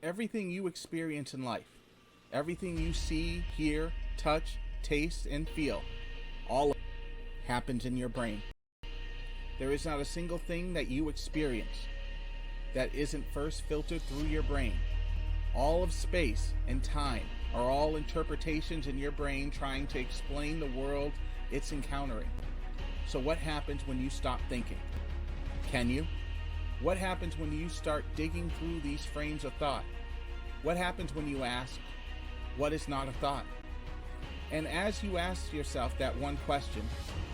Everything you experience in life, everything you see, hear, touch, taste, and feel, all of it happens in your brain. There is not a single thing that you experience that isn't first filtered through your brain. All of space and time are all interpretations in your brain trying to explain the world it's encountering. So what happens when you stop thinking? Can you? What happens when you start digging through these frames of thought? What happens when you ask, what is not a thought? And as you ask yourself that one question,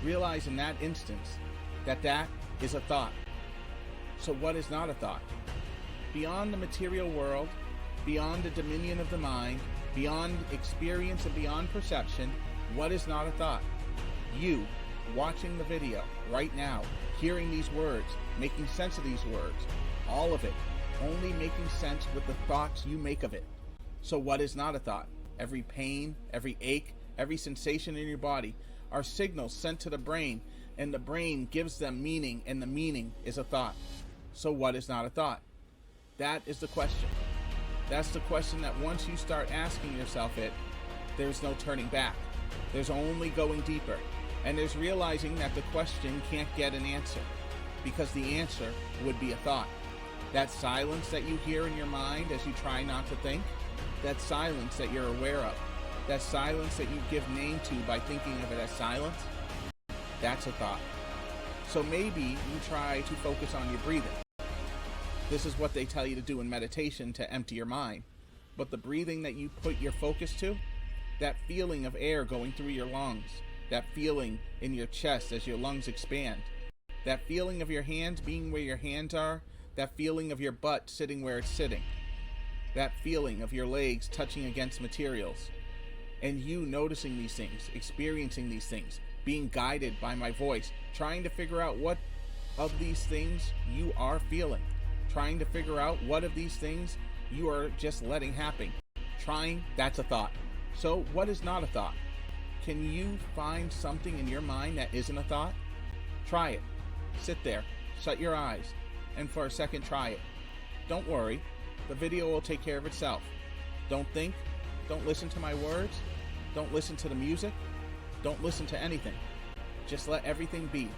realize in that instance that that is a thought. So what is not a thought? Beyond the material world, beyond the dominion of the mind, beyond experience and beyond perception, what is not a thought? You, watching the video right now, hearing these words, making sense of these words, all of it, only making sense with the thoughts you make of it. So what is not a thought? Every pain, every ache, every sensation in your body are signals sent to the brain, and the brain gives them meaning, and the meaning is a thought. So what is not a thought? That is the question. That's the question that once you start asking yourself it, there's no turning back. There's only going deeper. And there's realizing that the question can't get an answer, because the answer would be a thought. That silence that you hear in your mind as you try not to think, that silence that you're aware of, that silence that you give name to by thinking of it as silence, that's a thought. So maybe you try to focus on your breathing. This is what they tell you to do in meditation, to empty your mind. But the breathing that you put your focus to, that feeling of air going through your lungs, that feeling in your chest as your lungs expand, that feeling of your hands being where your hands are, that feeling of your butt sitting where it's sitting, that feeling of your legs touching against materials, and you noticing these things, experiencing these things, being guided by my voice, trying to figure out what of these things you are feeling, trying to figure out what of these things you are just letting happen. That's a thought. So what is not a thought? Can you find something in your mind that isn't a thought? Try it. Sit there, shut your eyes, and for a second try it. Don't worry, the video will take care of itself. Don't think, don't listen to my words, don't listen to the music, don't listen to anything. Just let everything be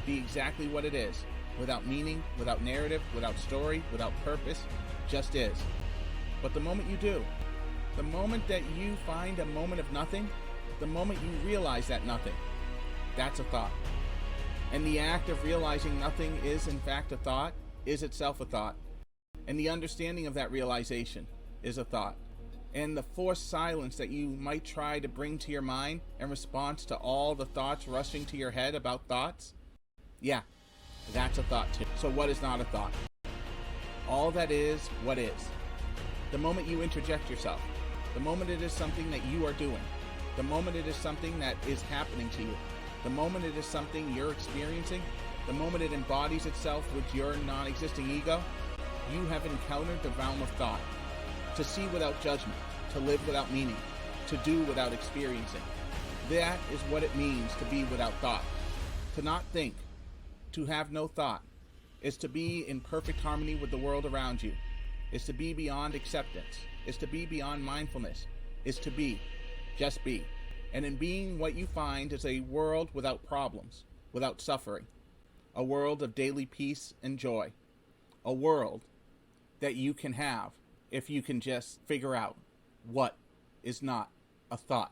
exactly what it is, without meaning, without narrative, without story, without purpose, just is. But the moment you do, the moment that you find a moment of nothing, the moment you realize that nothing, that's a thought. And the act of realizing nothing is in fact a thought, is itself a thought. And the understanding of that realization is a thought. And the forced silence that you might try to bring to your mind in response to all the thoughts rushing to your head about thoughts, yeah, that's a thought too. So what is not a thought? All that is what is. The moment you interject yourself, the moment it is something that you are doing, the moment it is something that is happening to you, the moment it is something you're experiencing, the moment it embodies itself with your non-existing ego, you have encountered the realm of thought. To see without judgment, to live without meaning, to do without experiencing. That is what it means to be without thought. To not think, to have no thought, is to be in perfect harmony with the world around you, is to be beyond acceptance, is to be beyond mindfulness, is to be, just be. And in being, what you find is a world without problems, without suffering, a world of daily peace and joy, a world that you can have if you can just figure out what is not a thought.